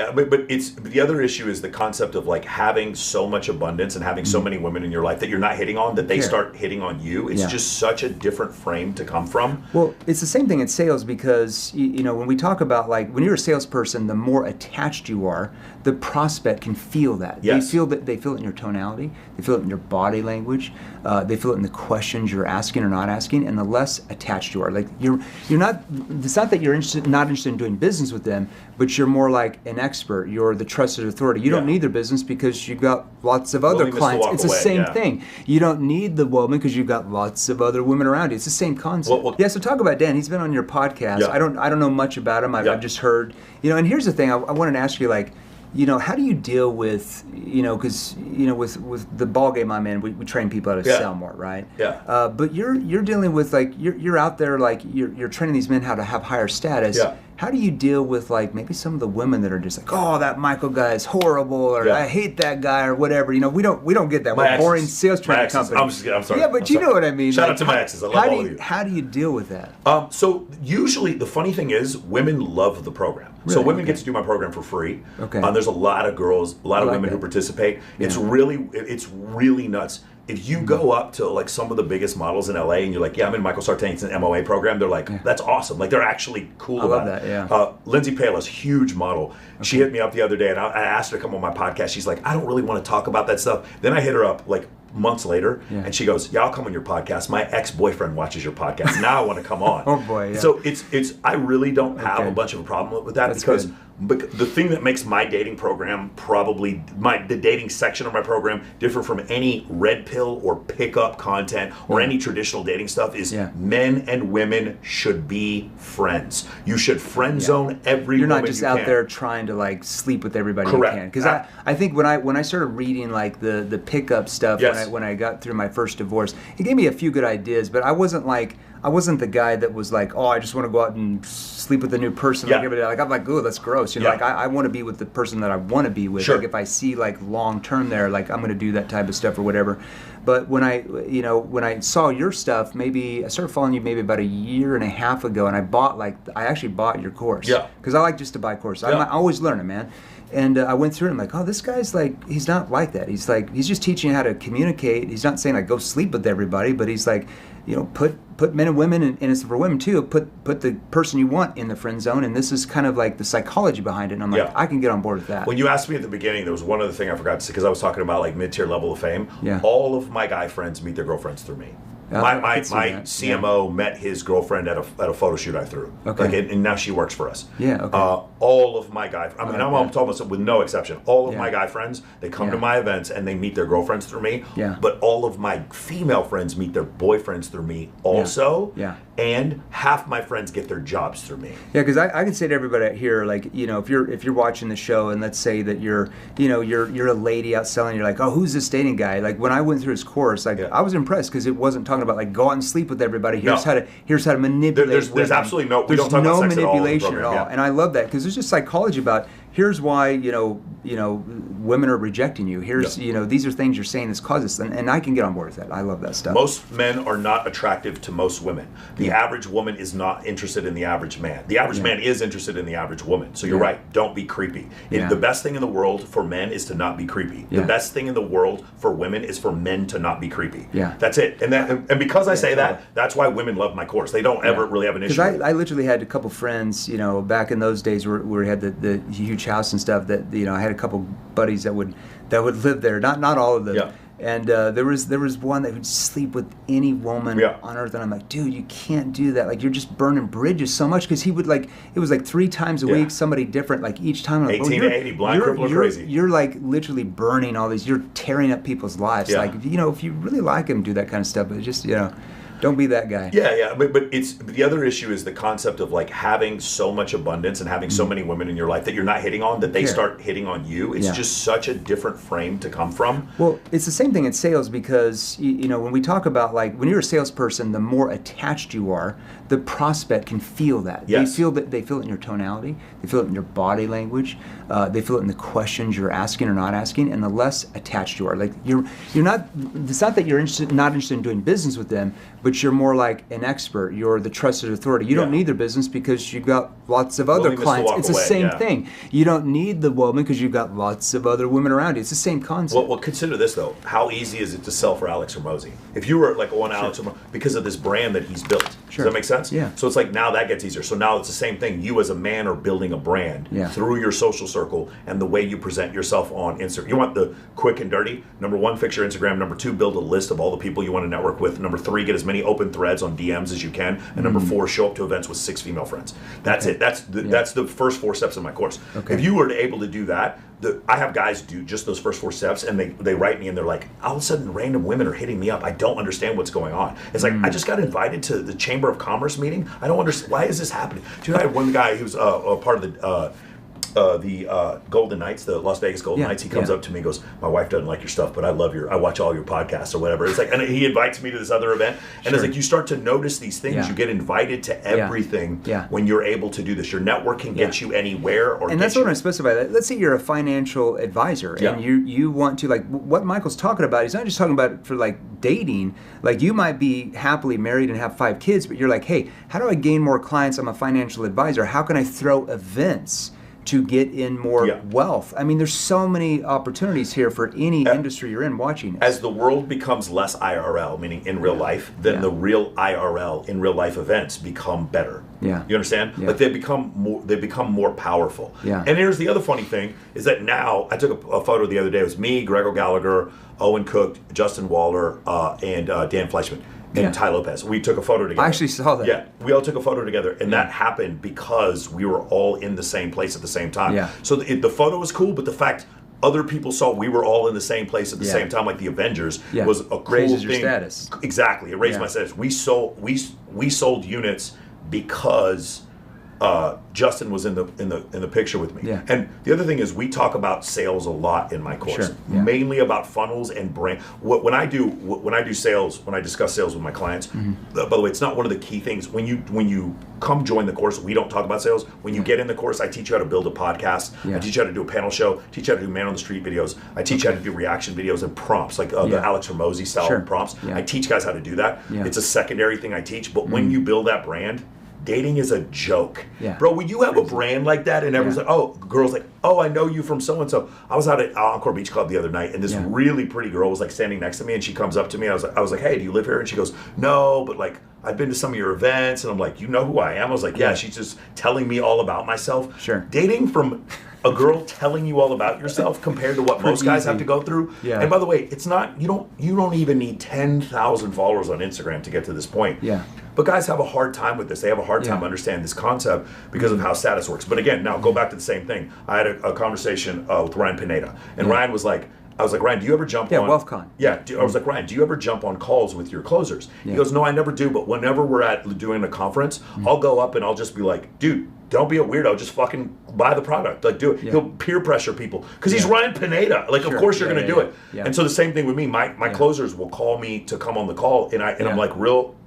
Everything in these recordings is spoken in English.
yeah. But the other issue is the concept of like having so much abundance and having so many women in your life that you're not hitting on, that they start hitting on you. It's just such a different frame to come from. Well, it's the same thing in sales because, when we talk about like, when you're a salesperson, the more attached you are, the prospect can feel that. Yes. They feel it in your tonality, they feel it in your body language, they feel it in the questions you're asking or not asking, and the less attached you are. Like you're not, it's not that you're not interested in doing business with them, but you're more like an expert. You're the trusted authority. You don't need their business because you've got lots of other clients. It's the same thing. You don't need the woman because you've got lots of other women around you. It's the same concept. Well, so talk about Dan. He's been on your podcast. I don't know much about him. I've just heard, and here's the thing. I wanted to ask you, like, how do you deal with, because, with the ball game I'm in, we train people how to sell more, right? Yeah. But you're dealing with, like, you're out there, like, you're training these men how to have higher status. Yeah. How do you deal with, like, maybe some of the women that are just like, oh, that Michael guy is horrible, or I hate that guy, or whatever. We don't get that. We're boring sales training company. I'm sorry. Yeah, but you know what I mean. Shout out to my exes. I love all of you. How do you deal with that? So usually the funny thing is women love the program. Really? So women get to do my program for free. Okay. There's a lot of girls, a lot of women who participate. Yeah. It's really nuts. If you go up to like some of the biggest models in LA and you're like, I'm in Michael Sartain's MOA program, they're like, that's awesome. Like they're actually cool about it. I love that, Lindsay Palis, huge model. Okay. She hit me up the other day and I asked her to come on my podcast. She's like, I don't really want to talk about that stuff. Then I hit her up like months later and she goes, I'll come on your podcast. My ex-boyfriend watches your podcast. Now I want to come on. Oh boy. Yeah. So it's I really don't have a bunch of a problem with that. That's because the thing that makes my dating program probably the dating section of my program different from any red pill or pickup content or any traditional dating stuff is men and women should be friends. You should friend zone every You're woman not just you out can. there trying to like sleep with everybody Correct. you can. Because I think when I started reading like the pickup stuff when I got through my first divorce, it gave me a few good ideas, but I wasn't the guy that was like, I just want to go out and sleep with a new person like every day. Like I'm like, ooh, that's gross. Like I want to be with the person that I want to be with. Sure. Like if I see like long term there, like I'm going to do that type of stuff or whatever. But when I saw your stuff, maybe I started following you maybe about a year and a half ago, and I actually bought your course. Yeah. Because I like just to buy courses. I always learn it, man. And I went through it and I'm like, oh, this guy's like, he's not like that. He's just teaching you how to communicate. He's not saying like go sleep with everybody, but he's like, put men and women, and it's for women too, put the person you want in the friend zone. And this is kind of like the psychology behind it. And I'm like, I can get on board with that. When you asked me at the beginning, there was one other thing I forgot to say, because I was talking about like mid-tier level of fame. Yeah. All of my guy friends meet their girlfriends through me. My CMO met his girlfriend at a photo shoot I threw. Okay. And now she works for us. Yeah. Okay. All of my guy, I'm talking about with no exception. All of my guy friends, they come to my events and they meet their girlfriends through me. Yeah. But all of my female friends meet their boyfriends through me also. Yeah. And half my friends get their jobs through me. Yeah, because I can say to everybody here, like, if you're watching the show and let's say that you're a lady out selling, you're like, oh, who's this dating guy? Like when I went through his course, like I was impressed because it wasn't talking about like go out and sleep with everybody. Here's how to manipulate. There's absolutely no. We don't talk about sex manipulation at all. Yeah. And I love that because there's just psychology about. Here's why women are rejecting you. Here's these are things you're saying that's causes this, and I can get on board with that. I love that stuff. Most men are not attractive to most women. The average woman is not interested in the average man. The average man is interested in the average woman. So you're right. Don't be creepy. The best thing in the world for men is to not be creepy. The best thing in the world for women is for men to not be creepy. Yeah, that's it. And because I say that, that's why women love my course. They don't ever really have an issue. Because I literally had a couple friends, back in those days where we had the huge house and stuff that I had a couple buddies that would live there, not all of them. Yeah. And there was one that would sleep with any woman on earth, and I'm like, dude, you can't do that. Like you're just burning bridges so much because he would it was like 3 times a week somebody different, like each time. Like, 18 to 80, blind, cripple, crazy. You're like literally burning all these. You're tearing up people's lives. Like if you really like him, do that kind of stuff. But just don't be that guy. Yeah. But the other issue is the concept of like having so much abundance and having so many women in your life that you're not hitting on, that they start hitting on you. It's just such a different frame to come from. Well, it's the same thing in sales because when we talk about like when you're a salesperson, the more attached you are, the prospect can feel that. Yes. They feel it in your tonality, they feel it in your body language, they feel it in the questions you're asking or not asking, and the less attached you are. Like you're not. It's not that you're not interested in doing business with them, but but you're more like an expert. You're the trusted authority. You don't need their business because you've got lots of other clients. It's the same thing. You don't need the woman because you've got lots of other women around you. It's the same concept. Well, consider this though. How easy is it to sell for Alex Hormozi? If you were like on Alex Hormozi, because of this brand that he's built. Does that make sense? Yeah. So it's like now that gets easier. So now it's the same thing. You as a man are building a brand through your social circle and the way you present yourself on Instagram. You want the quick and dirty. Number 1, fix your Instagram. Number 2, build a list of all the people you want to network with. Number 3, get as many open threads on DMs as you can. And number 4, show up to events with 6 female friends. That's it. That's the first 4 steps in my course. Okay. If you were able to do that, I have guys do just those first 4 steps, and they write me and they're like, all of a sudden random women are hitting me up. I don't understand what's going on. It's like, I just got invited to the Chamber of Commerce meeting. I don't understand. Why is this happening? Dude, I had one guy who was a part of the Golden Knights, the Las Vegas Golden Knights. He comes up to me and goes, my wife doesn't like your stuff, but I watch all your podcasts or whatever. It's like, and he invites me to this other event, and it's like, you start to notice these things. You get invited to everything when you're able to do this. Your networking gets you anywhere. And that's what I'm specifying. Let's say you're a financial advisor and you want to, like what Michael's talking about, he's not just talking about for like dating. Like you might be happily married and have 5 kids, but you're like, hey, how do I gain more clients? I'm a financial advisor. How can I throw events to get in more wealth? I mean, there's so many opportunities here for any industry you're in watching it. As the world becomes less IRL, meaning in real life, then the real IRL in real life events become better. Yeah. You understand? Like they become more powerful. Yeah. And here's the other funny thing is that now I took a photo the other day. It was me, Gregor Gallagher, Owen Cook, Justin Waller, and Dan Fleischman. And Ty Lopez. We took a photo together. I actually saw that. Yeah, we all took a photo together, and that happened because we were all in the same place at the same time. Yeah. So the photo was cool, but the fact other people saw we were all in the same place at the same time, like the Avengers, was a cool Raises thing. your status. Exactly, it raised my status. We sold units because Justin was in the picture with me. Yeah. And the other thing is we talk about sales a lot in my course, mainly about funnels and brand. When I do sales, when I discuss sales with my clients, by the way, it's not one of the key things. When you come join the course, we don't talk about sales. When you get in the course, I teach you how to build a podcast. I teach you how to do a panel show. Teach you how to do man on the street videos. I teach you how to do reaction videos and prompts, like the Alex Hormozi style prompts. I teach guys how to do that. It's a secondary thing I teach. But when you build that brand, dating is a joke. Bro, when you have a brand like that and everyone's like, oh, girls like, oh, I know you from so-and-so. I was out at Encore Beach Club the other night and this really pretty girl was like standing next to me and she comes up to me. I was like, hey, do you live here? And she goes, no, but like, I've been to some of your events. And I'm like, you know who I am? I was like, yeah, she's just telling me all about myself. Sure. Dating from a girl telling you all about yourself compared to what most guys have to go through. And by the way, it's not, you don't even need 10,000 followers on Instagram to get to this point. But guys have a hard time with this. They have a hard time understanding this concept because of how status works. But again, now go back to the same thing. I had a conversation with Ryan Pineda. And Ryan was like, I was like, Ryan, do you ever jump on... WealthCon. I was like, Ryan, do you ever jump on calls with your closers? He goes, no, I never do. But whenever we're doing a conference, I'll go up and I'll just be like, dude, don't be a weirdo. Just fucking buy the product. Like, do it. He'll peer pressure people because he's Ryan Pineda. Like, of course you're going to do it. And so the same thing with me. My closers will call me to come on the call, and I'm like,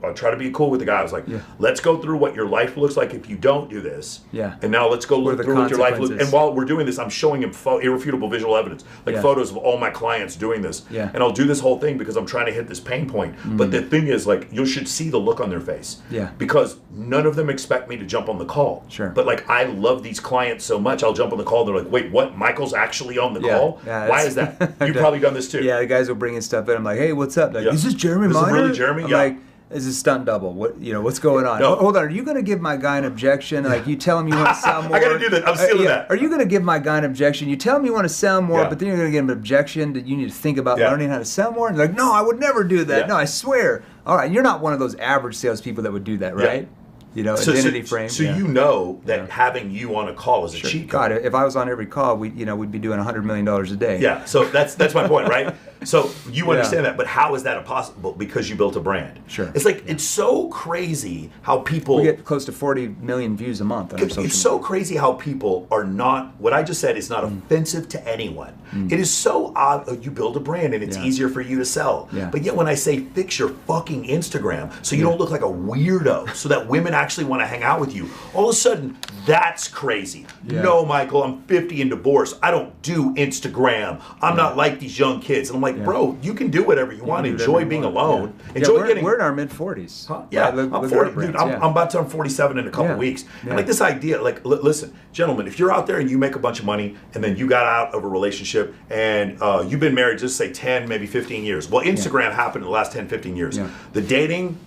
I try to be cool with the guy. I was like, let's go through what your life looks like if you don't do this. And now let's go look through what your life looks like. And while we're doing this, I'm showing him irrefutable visual evidence, like photos of all my clients doing this. And I'll do this whole thing because I'm trying to hit this pain point. But the thing is, like, you should see the look on their face. Because none of them expect me to jump on the call. But like, I love these clients so much, I'll jump on the call. They're like, wait, what? Michael's actually on the call? Why is that? You've probably done this too. The guys will bring in stuff in. I'm like, hey, what's up? Like, is this Jeremy Miner? Is this really Jeremy? I'm like, is this stunt double? What's going on? No. Hold on, are you going to give my guy an objection? Like, you tell him you want to sell more? I got to do that. I'm stealing that. Are you going to give my guy an objection? You tell him you want to sell more, but then you're going to give him an objection that you need to think about learning how to sell more? And they're like, no, I would never do that. No, I swear. All right, you're not one of those average salespeople that would do that, right? Identity frame. So you know that having you on a call is a cheat code. God, if I was on every call, we'd be doing $100 million a day. Yeah, so that's my point, right? So you understand that, but how is that possible? Because you built a brand. Sure. It's like, it's so crazy how people... We get close to 40 million views a month on our social media. It's so crazy how people are not... What I just said is not offensive to anyone. It is so odd. You build a brand and it's easier for you to sell. But yet when I say fix your fucking Instagram so you don't look like a weirdo, so that women actually want to hang out with you. All of a sudden, that's crazy. Yeah. No, Michael, I'm 50 and divorced. I don't do Instagram. I'm not like these young kids. And I'm like, bro, you can do whatever you want. Enjoy being alone. Yeah. Enjoy getting. We're in our mid-40s. Huh? Yeah, right? I'm 40. Dude, I'm about to turn 47 in a couple weeks. And like this idea, like, listen, gentlemen, if you're out there and you make a bunch of money and then you got out of a relationship and you've been married, just say 10, maybe 15 years. Well, Instagram happened in the last 10, 15 years. Yeah. The dating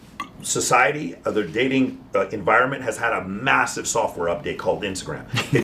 society, the dating environment has had a massive software update called Instagram.